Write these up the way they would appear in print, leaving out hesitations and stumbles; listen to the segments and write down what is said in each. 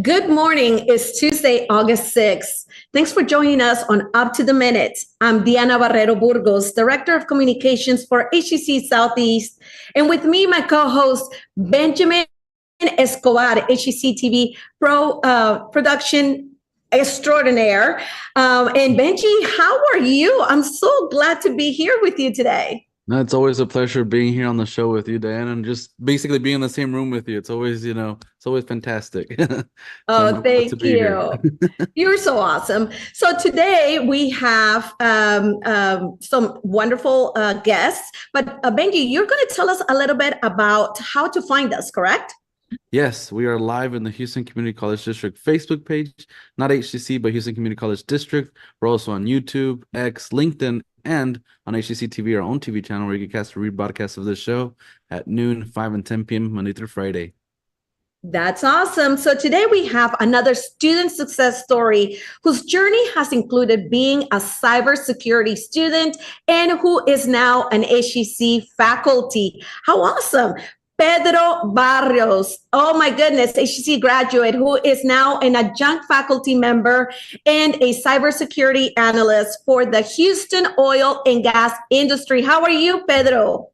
Good morning. It's Tuesday, August 6th. Thanks for joining us on Up to the Minute. I'm Diana Barrero Burgos, Director of Communications for HCC Southeast. And with me, my co-host, Benjamin Escobar, HCCTV production extraordinaire. And Benji, how are you? I'm so glad to be here with you today. No, it's always a pleasure being here on the show with you, Diana, and just basically being in the same room with you. It's always, it's always fantastic. Oh, thank you. You're so awesome. So today we have some wonderful guests, but Benji, you're going to tell us a little bit about how to find us, correct? Yes, we are live in the Houston Community College District Facebook page, not HCC, but Houston Community College District. We're also on YouTube, X, LinkedIn, and on HCCTV, our own TV channel, where you can catch a rebroadcast of this show at noon, 5 and 10 p.m. Monday through Friday. That's awesome. So today we have another student success story whose journey has included being a cybersecurity student and who is now an HCC faculty. How awesome. Pedro Barros, oh my goodness, HCC graduate who is now an adjunct faculty member and a cybersecurity analyst for the Houston oil and gas industry. How are you, Pedro?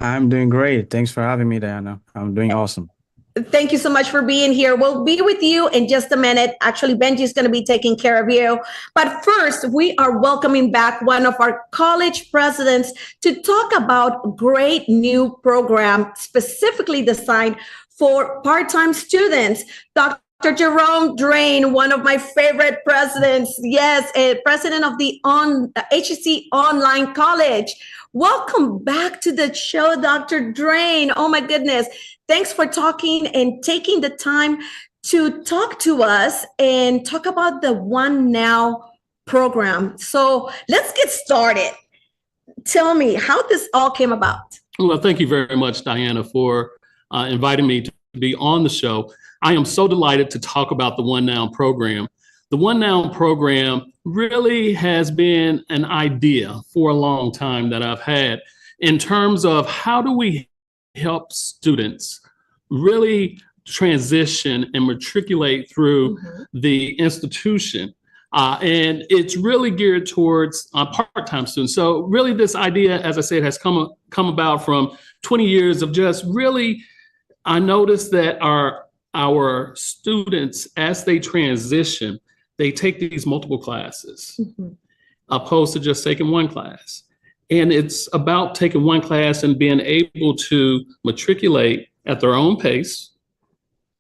I'm doing great. Thanks for having me, Diana. I'm doing awesome. Thank you so much for being here. We'll be with you in just a minute. Actually, Benji is going to be taking care of you. But first, we are welcoming back one of our college presidents to talk about a great new program specifically designed for part-time students. Dr. Jerome Drain, one of my favorite presidents. Yes, a president of the HCC Online College. Welcome back to the show, Dr. Drain. Oh my goodness. Thanks for talking and taking the time to talk to us and talk about the One Now program. So let's get started. Tell me how this all came about. Well, thank you very much, Diana, for inviting me to be on the show. I am so delighted to talk about the One Now program. The One Now program really has been an idea for a long time that I've had in terms of how do we help students really transition and matriculate through the institution. And it's really geared towards part-time students. So really this idea, as I said, has come about from 20 years of just really, I noticed that our students, as they transition, they take these multiple classes opposed to just taking one class. And it's about taking one class and being able to matriculate at their own pace,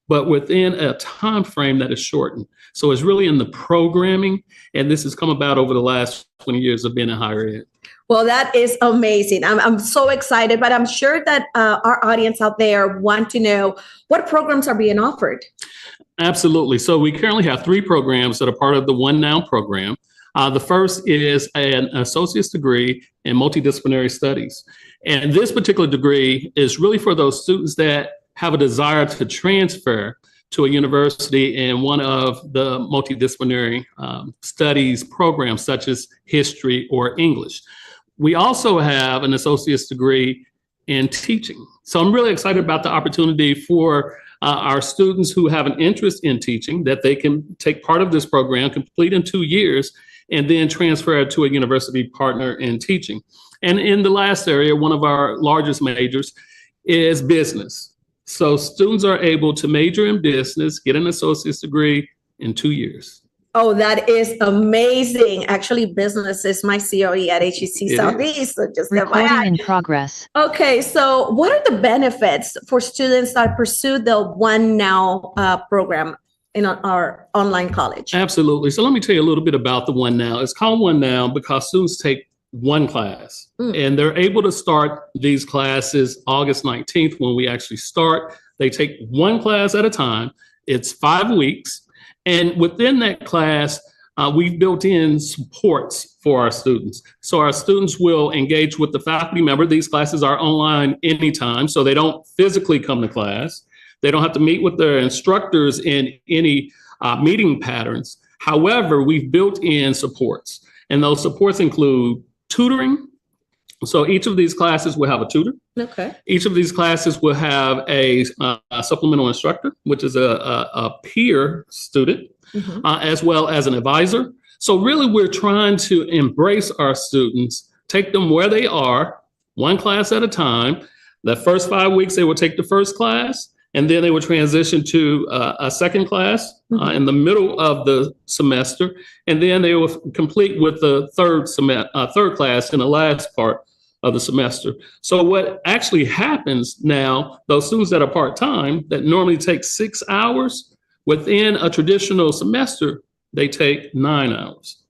but within a time frame that is shortened. So it's really in the programming, and this has come about over the last 20 years of being in higher ed. Well, that is amazing. I'm so excited, but I'm sure that our audience out there want to know what programs are being offered. Absolutely. So we currently have 3 programs that are part of the One Now program. The first is an associate's degree in multidisciplinary studies. And this particular degree is really for those students that have a desire to transfer to a university in one of the multidisciplinary studies programs, such as history or English. We also have an associate's degree in teaching. So I'm really excited about the opportunity for our students who have an interest in teaching, that they can take part of this program, complete in 2 years, and then transfer to a university partner in teaching. And in the last area, one of our largest majors is business. So students are able to major in business, get an associate's degree in 2 years. Oh, that is amazing. Actually, business is my COE at HCC Southeast. So just recording in progress. Okay, so what are the benefits for students that pursue the One Now program in our online college? Absolutely. So let me tell you a little bit about the One Now. It's called One Now because students take one class and they're able to start these classes August 19th when we actually start. They take one class at a time. It's 5 weeks. And within that class, we've built in supports for our students. So our students will engage with the faculty member. These classes are online anytime, so they don't physically come to class. They don't have to meet with their instructors in any meeting patterns. However, we've built in supports, and those supports include tutoring, So each of these classes will have a tutor. Okay. Each of these classes will have a supplemental instructor, which is a peer student, as well as an advisor. So really, we're trying to embrace our students, take them where they are, one class at a time. The first 5 weeks, they will take the first class, and then they will transition to a second class in the middle of the semester, and then they will complete with the third class in the last part of the semester. So what actually happens now, those students that are part-time that normally take 6 hours, within a traditional semester, they take 9 hours.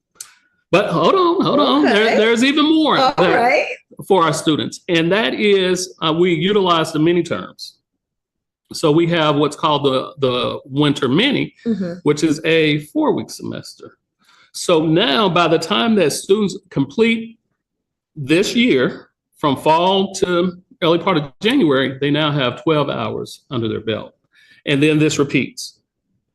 But hold on. There's even more for our students. And that is we utilize the mini terms. So we have what's called the winter mini, which is a 4-week semester. So now by the time that students complete this year, from fall to early part of January, they now have 12 hours under their belt. And then this repeats.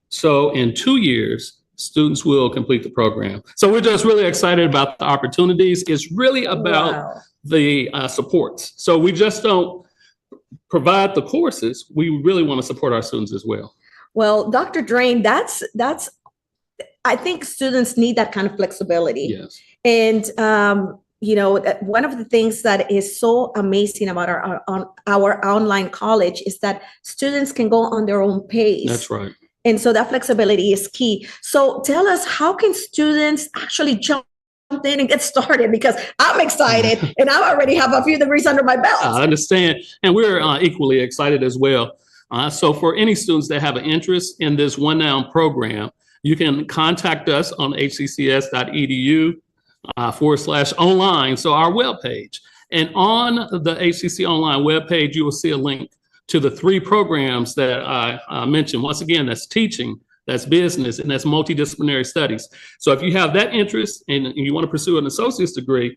So in 2 years, students will complete the program. So we're just really excited about the opportunities. It's really about the supports. So we just don't provide the courses. We really want to support our students as well. Well, Dr. Drain, that's I think students need that kind of flexibility. Yes. And one of the things that is so amazing about our online college is that students can go on their own pace. That's right. And so that flexibility is key. So tell us, how can students actually jump in and get started? Because I'm excited and I already have a few degrees under my belt. I understand. And we're equally excited as well. So for any students that have an interest in this One Noun program, you can contact us on hccs.edu/online. So our webpage. And on the HCC Online webpage, you will see a link to the 3 programs that I mentioned. Once again, that's teaching, that's business, and that's multidisciplinary studies. So if you have that interest and you want to pursue an associate's degree,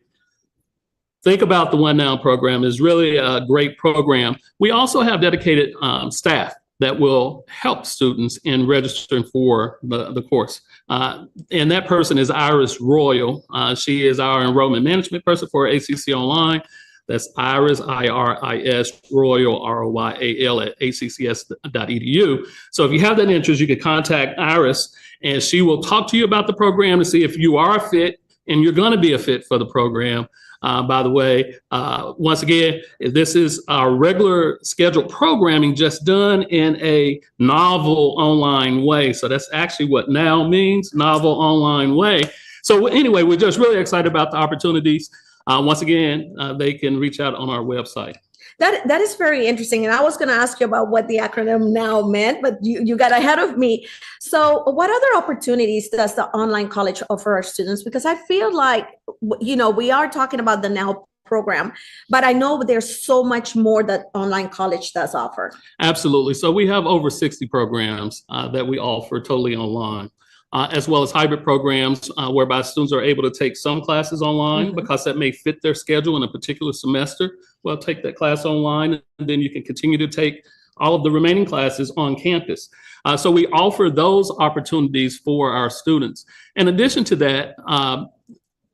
think about the One Noun program. It's really a great program. We also have dedicated staff that will help students in registering for the course. And that person is Iris Royal. She is our enrollment management person for HCC Online. That's Iris, I-R-I-S, Royal, R-O-Y-A-L at hccs.edu. So if you have that interest, you can contact Iris, and she will talk to you about the program to see if you are a fit, and you're going to be a fit for the program. By the way, once again, this is our regular scheduled programming, just done in a novel online way. So that's actually what now means, novel online way. So anyway, we're just really excited about the opportunities. Once again, they can reach out on our website. That is very interesting. And I was going to ask you about what the acronym NOW meant, but you got ahead of me. So what other opportunities does the online college offer our students? Because I feel like, we are talking about the NOW program, but I know there's so much more that online college does offer. Absolutely. So we have over 60 programs that we offer totally online. As well as hybrid programs whereby students are able to take some classes online because that may fit their schedule in a particular semester. Well, take that class online, and then you can continue to take all of the remaining classes on campus. So we offer those opportunities for our students. In addition to that,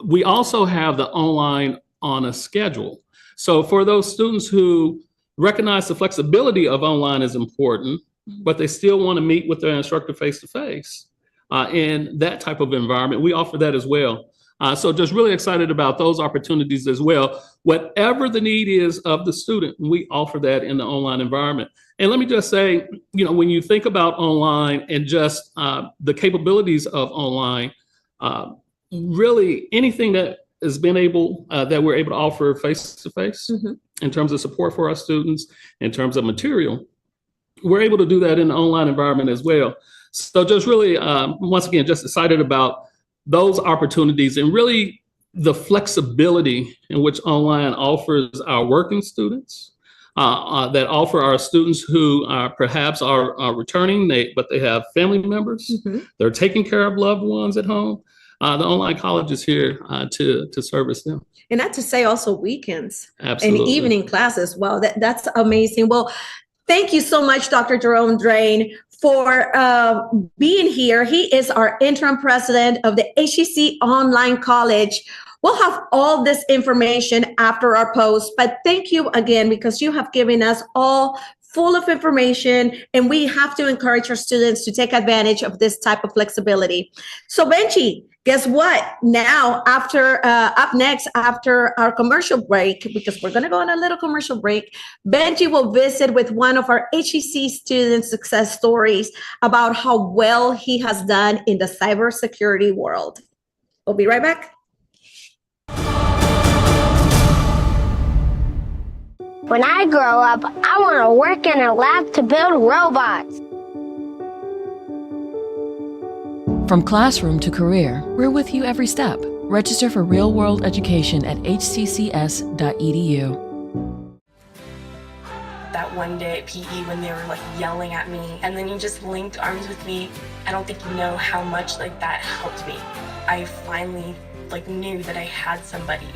we also have the online on a schedule. So for those students who recognize the flexibility of online is important, but they still want to meet with their instructor face-to-face, in that type of environment, we offer that as well. So just really excited about those opportunities as well. Whatever the need is of the student, we offer that in the online environment. And let me just say, when you think about online and just the capabilities of online, really anything that has been that we're able to offer face-to-face in terms of support for our students, in terms of material, we're able to do that in the online environment as well. So just really, once again, just excited about those opportunities and really the flexibility in which online offers our working students, that offer our students who perhaps are returning, but they have family members. They're taking care of loved ones at home. The online college is here to service them. And not to say also weekends. Absolutely. And evening classes. Wow, that's amazing. Well, thank you so much, Dr. Jerome Drain, for being here. He is our interim president of the HCC Online College. We'll have all this information after our post, but thank you again because you have given us all full of information, and we have to encourage our students to take advantage of this type of flexibility. So Benji, guess what? Now, up next, after our commercial break, because we're going to go on a little commercial break, Benji will visit with one of our HCC student success stories about how well he has done in the cybersecurity world. We'll be right back. When I grow up, I want to work in a lab to build robots. From classroom to career, we're with you every step. Register for real-world education at hccs.edu. That one day at PE when they were like yelling at me, and then you just linked arms with me. I don't think you know how much like that helped me. I finally like knew that I had somebody.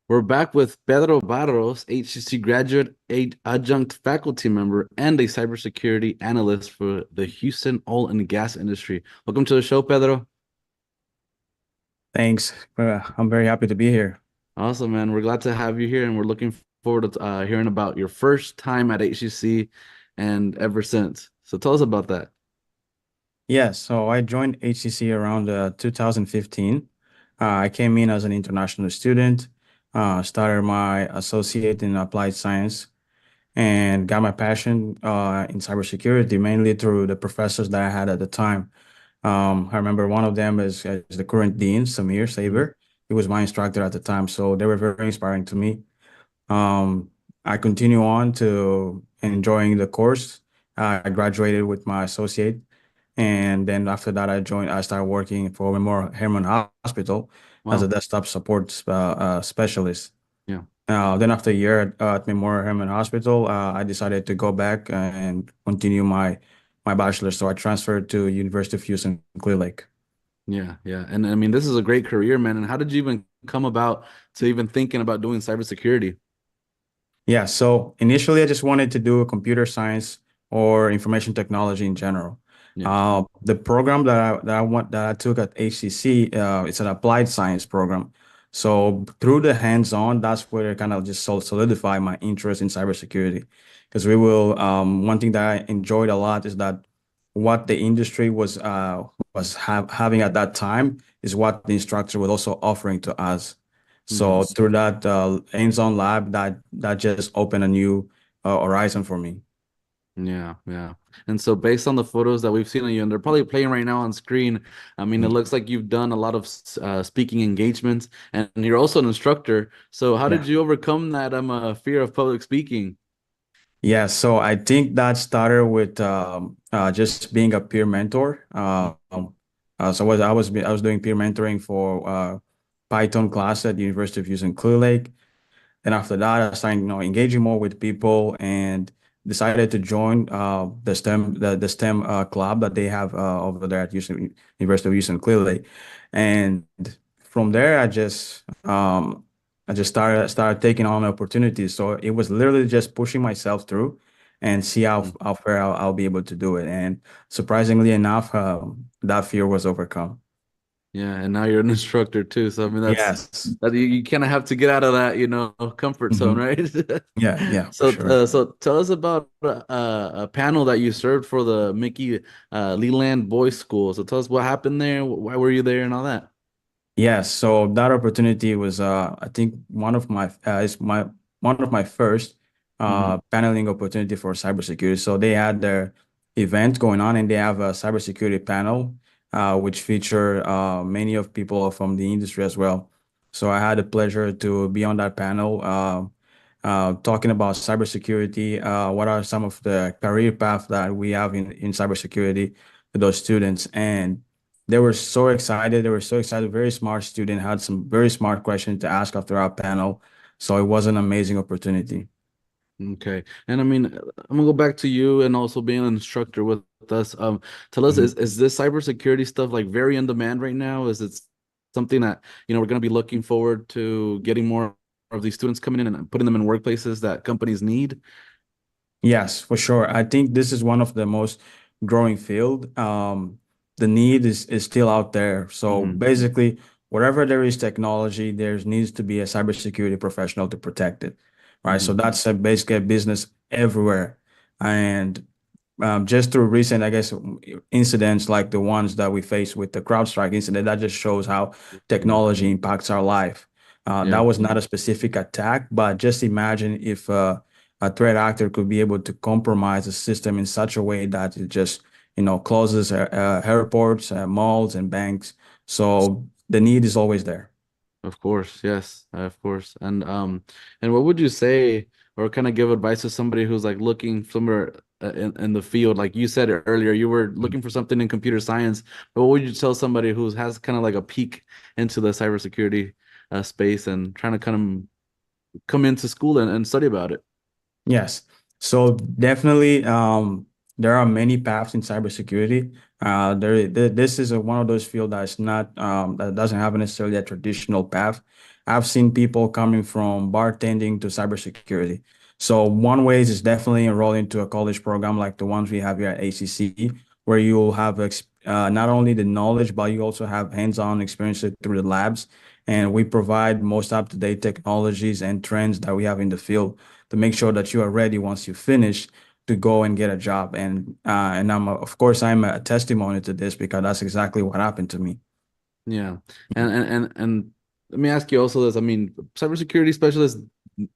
We're back with Pedro Barros, HCC graduate, adjunct faculty member, and a cybersecurity analyst for the Houston oil and gas industry. Welcome to the show, Pedro. Thanks. I'm very happy to be here. Awesome, man. We're glad to have you here, and we're looking forward to hearing about your first time at HCC and ever since. So tell us about that. Yes, so I joined HCC around 2015. I came in as an international student, started my associate in applied science, and got my passion in cybersecurity mainly through the professors that I had at the time. I remember one of them is the current dean, Samir Saber. He was my instructor at the time, so they were very inspiring to me. I continue on to enjoying the course. I graduated with my associate, and then after that, I started working for Memorial Hermann Hospital as a desktop support specialist. Yeah. Then after a year at Memorial Hermann Hospital, I decided to go back and continue my bachelor's. So I transferred to University of Houston, Clear Lake. Yeah, yeah. And I mean, this is a great career, man. And how did you even come about to even thinking about doing cybersecurity? Yeah, so initially I just wanted to do computer science or information technology in general. Yeah. The program that I took at HCC, it's an applied science program. So through the hands-on, that's where I kind of just solidify my interest in cybersecurity. Because one thing that I enjoyed a lot is that what the industry was having at that time is what the instructor was also offering to us. So through that hands-on lab, that just opened a new horizon for me. Yeah, yeah. And so based on the photos that we've seen of you, and they're probably playing right now on screen, I mean, it looks like you've done a lot of speaking engagements, and you're also an instructor. So how did you overcome that fear of public speaking? Yeah, so I think that started with just being a peer mentor. So I was doing peer mentoring for Python class at the University of Houston Clear Lake. And after that, I started, engaging more with people and decided to join the STEM club that they have over there at University of Houston Clear Lake. And from there, I just started taking on opportunities. So it was literally just pushing myself through and see how far I'll be able to do it. And surprisingly enough, that fear was overcome. Yeah, and now you're an instructor too. So I mean, that you kind of have to get out of that, comfort zone, right? Yeah. So, for sure. so tell us about a panel that you served for the Mickey Leland Boys School. So tell us what happened there. Why were you there and all that? Yes, so that opportunity was, I think, one of my first paneling opportunity for cybersecurity. So they had their event going on, and they have a cybersecurity panel, which feature many of people from the industry as well. So I had the pleasure to be on that panel. talking about cybersecurity. What are some of the career paths that we have in cybersecurity to those students? And they were so excited. They were so excited. Very smart student, had some very smart questions to ask after our panel. So it was an amazing opportunity. Okay. And I mean, I'm gonna go back to you and also being an instructor with us. Tell us, is this cybersecurity stuff like very in demand right now? Is it something that, we're gonna be looking forward to getting more of these students coming in and putting them in workplaces that companies need? Yes, for sure. I think this is one of the most growing field. The need is still out there. So basically, wherever there is technology, there needs to be a cybersecurity professional to protect it, right? So that's basically a business everywhere. And just through recent, I guess, incidents like the ones that we faced with the CrowdStrike incident, that just shows how technology impacts our life. That was not a specific attack, but just imagine if a threat actor could be able to compromise the system in such a way that it just, closes airports, malls, and banks. So the need is always there. Of course, yes, of course. And what would you say or kind of give advice to somebody who's like looking somewhere in the field? Like you said earlier, you were looking for something in computer science, but what would you tell somebody who has kind of like a peek into the cybersecurity space and trying to kind of come into school and study about it? Yes. So definitely, there are many paths in cybersecurity. This is one of those fields that's not that doesn't have necessarily a traditional path. I've seen people coming from bartending to cybersecurity. So one way is definitely enroll into a college program like the ones we have here at HCC, where you'll have not only the knowledge, but you also have hands-on experience through the labs. And we provide most up-to-date technologies and trends that we have in the field to make sure that you are ready once you finish to go and get a job. And of course I'm a testimony to this because that's exactly what happened to me. Yeah. And let me ask you also this. I mean, cybersecurity specialists,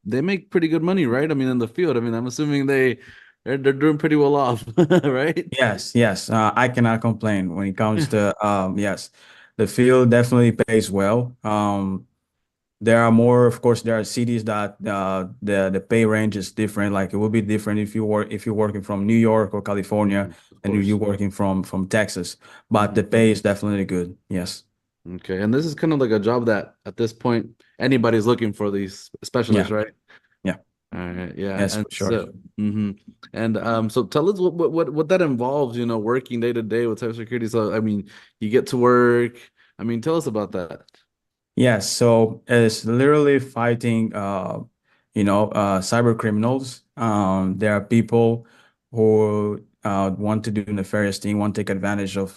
they make pretty good money, right? I mean, in the field. I mean, I'm assuming they're doing pretty well off, right? Yes. I cannot complain when it comes to yes, the field definitely pays well. There are more, of course, there are cities that the pay range is different. Like it will be different if you're working from New York or California and you're working from Texas. But the pay is definitely good. Yes. Okay. And this is kind of like a job that at this point anybody's looking for these specialists, right? Yeah. All right. Yeah. Yes, And for sure. so, so tell us what that involves, working day to day with cybersecurity. So I mean, you get to work. I mean, tell us about that. Yes, so it's literally fighting, cyber criminals. There are people who want to do nefarious thing, want to take advantage of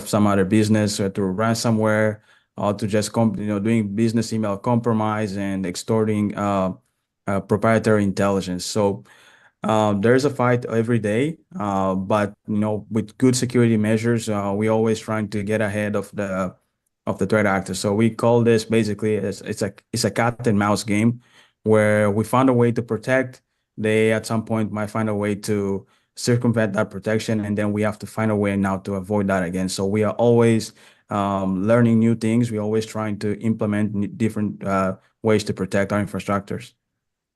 some other business or to ransomware, or to just doing business email compromise and extorting proprietary intelligence. So there's a fight every day, but with good security measures, we always trying to get ahead of the threat actor. So we call this basically it's a cat and mouse game where we found a way to protect. They at some point might find a way to circumvent that protection, and then we have to find a way now to avoid that again. So we are always learning new things. We're always trying to implement different ways to protect our infrastructures.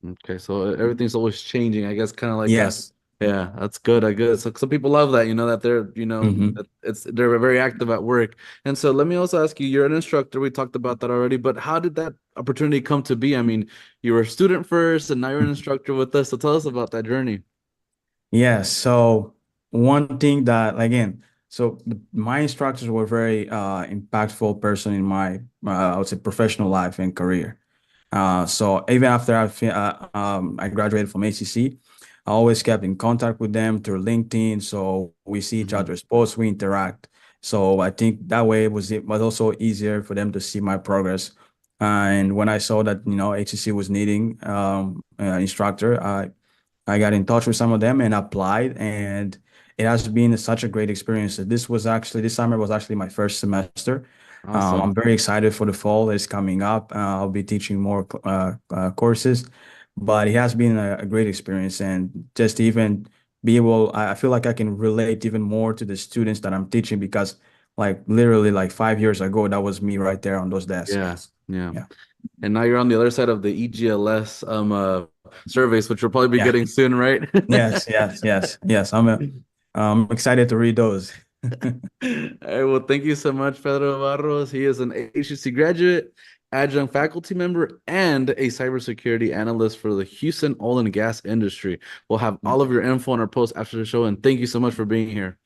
Okay, so everything's always changing. I guess kind of like Yes. yeah, that's good. I guess so some people love that, that they're, they're very active at work. And so let me also ask you, you're an instructor. We talked about that already, but how did that opportunity come to be? I mean, you were a student first and now you're an instructor with us. So tell us about that journey. Yes. So one thing that again, my instructors were very impactful person in my I would say professional life and career. So even after I graduated from HCC, I always kept in contact with them through LinkedIn. So we see each other's posts, we interact. So I think that way it was also easier for them to see my progress. And when I saw that HCC was needing an instructor, I got in touch with some of them and applied, and it has been such a great experience. This summer was actually my first semester. Awesome. I'm very excited for the fall that's coming up. I'll be teaching more courses, but it has been a great experience. And just to even be able, I feel like I can relate even more to the students that I'm teaching because like literally like 5 years ago, that was me right there on those desks. Yeah. And now you're on the other side of the EGLS surveys, which we'll probably be getting soon, right? Yes. I'm excited to read those. All right, well, thank you so much, Pedro Barros. He is an HCC graduate, adjunct faculty member, and a cybersecurity analyst for the Houston oil and gas industry. We'll have all of your info on our post after the show, and thank you so much for being here.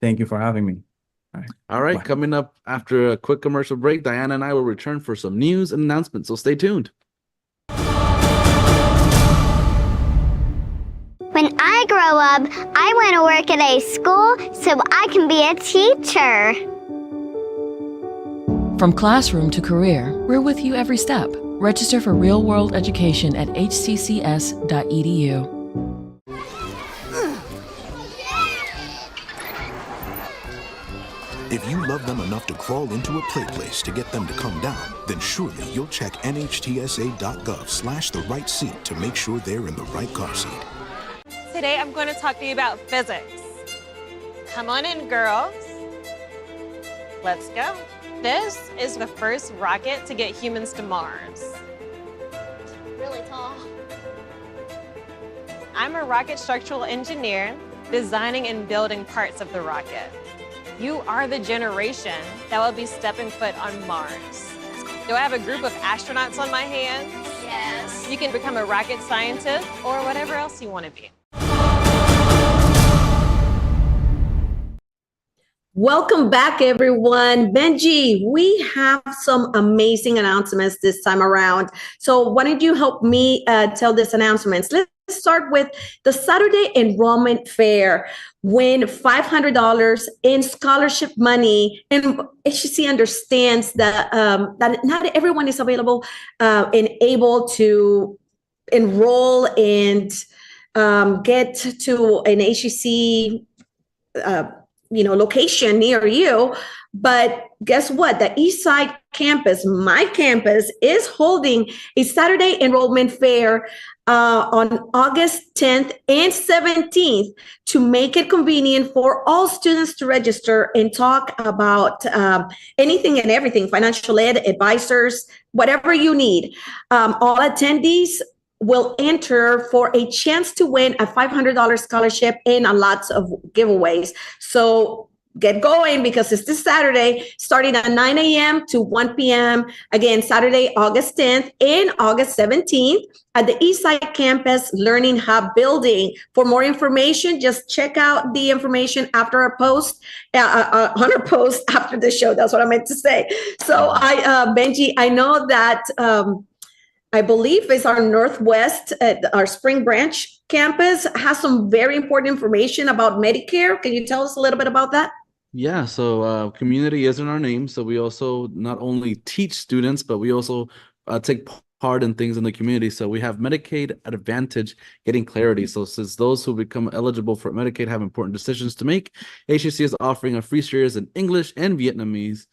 Thank you for having me. All right, coming up after a quick commercial break, Diana and I will return for some news and announcements, so stay tuned. When I grow up, I want to work at a school so I can be a teacher. From classroom to career, we're with you every step. Register for real-world education at hccs.edu. If you love them enough to crawl into a play place to get them to come down, then surely you'll check nhtsa.gov/the right seat to make sure they're in the right car seat. Today I'm going to talk to you about physics. Come on in, girls. Let's go. This is the first rocket to get humans to Mars. Really tall. I'm a rocket structural engineer, designing and building parts of the rocket. You are the generation that will be stepping foot on Mars. Do I have a group of astronauts on my hands? Yes. You can become a rocket scientist or whatever else you want to be. Welcome back, everyone. Benji, we have some amazing announcements this time around. So why don't you help me tell these announcements? Let's start with the Saturday enrollment fair. Win $500 in scholarship money. And HCC understands that, that not everyone is available and able to enroll and get to an HCC location near you. But guess what? The Eastside campus, my campus, is holding a Saturday enrollment fair on August 10th and 17th to make it convenient for all students to register and talk about anything and everything, financial ed, advisors, whatever you need. All attendees will enter for a chance to win a $500 scholarship and a lots of giveaways. So get going because it's this Saturday, starting at 9 a.m. to 1 p.m. Again, Saturday, August 10th and August 17th at the Eastside Campus Learning Hub building. For more information, just check out the information after our post, on our post after the show. That's what I meant to say. So Benji, I know that I believe it's our Northwest, our Spring Branch campus has some very important information about Medicare. Can you tell us a little bit about that? Yeah, so community is in our name. So we also not only teach students, but we also take part in things in the community. So we have Medicaid Advantage getting clarity. So since those who become eligible for Medicaid have important decisions to make, HCC is offering a free series in English and Vietnamese.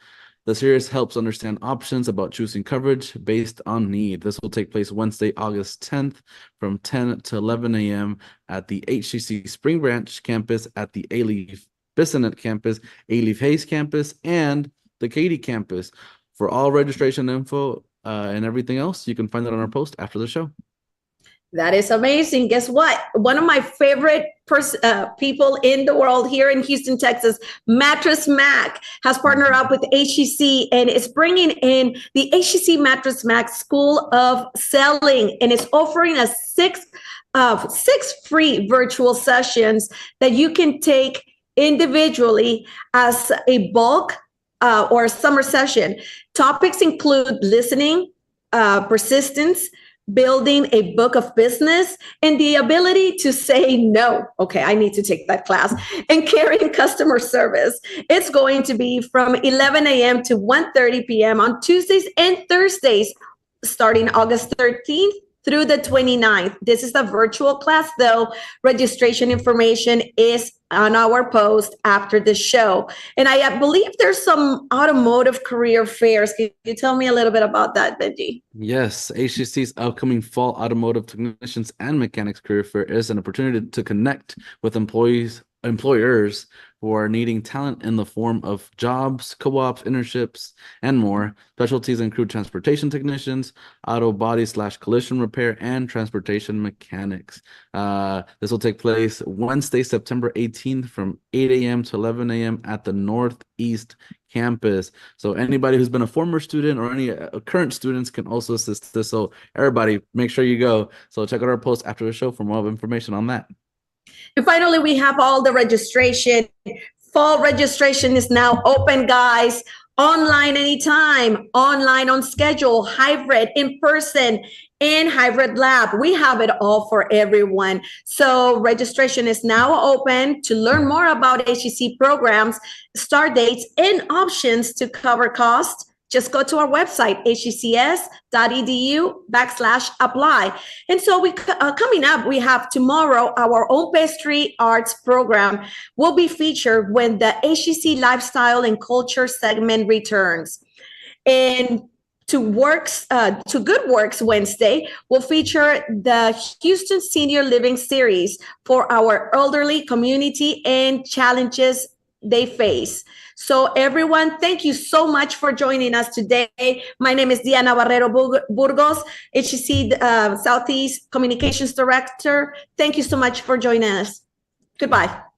The series helps understand options about choosing coverage based on need. This will take place Wednesday, August 10th from 10 to 11 a.m. at the HCC Spring Branch campus, at the Alief Bissonnet campus, Alief Hayes campus, and the Katy campus. For all registration info and everything else, you can find that on our post after the show. That is amazing. Guess what? One of my favorite people in the world here in Houston, Texas, Mattress Mac, has partnered up with HCC and is bringing in the HCC Mattress Mac School of Selling, and it's offering us six free virtual sessions that you can take individually as a bulk or a summer session. Topics include listening, persistence, building a book of business, and the ability to say no. Okay, I need to take that class. And carrying customer service. It's going to be from 11 a.m. to 1:30 p.m. on Tuesdays and Thursdays, starting August 13th through the 29th. This is a virtual class, though. Registration information is on our post after the show. And I believe there's some automotive career fairs. Can you tell me a little bit about that, Benji? Yes, HCC's upcoming Fall Automotive Technicians and Mechanics Career Fair is an opportunity to connect with employers who who are needing talent in the form of jobs, co-ops, internships, and more. Specialties include transportation technicians, auto body/collision repair, and transportation mechanics. This will take place Wednesday, September 18th from 8 a.m. to 11 a.m. at the Northeast campus. So anybody who's been a former student or any current students can also assist this. So everybody, make sure you go. So check out our post after the show for more information on that. And finally, we have all the registration. Fall registration is now open, guys. Online anytime, online on schedule, hybrid, in person, and hybrid lab. We have it all for everyone. So registration is now open. To learn more about HCC programs, start dates, and options to cover costs, just go to our website, hccs.edu/apply. And so coming up, we have tomorrow, our own pastry arts program will be featured when the HCC Lifestyle and Culture segment returns. And to Good Works Wednesday will feature the Houston Senior Living Series for our elderly community and challenges they face. So everyone, thank you so much for joining us today. My name is Diana Barrero Burgos, HCC Southeast Communications Director. Thank you so much for joining us. Goodbye.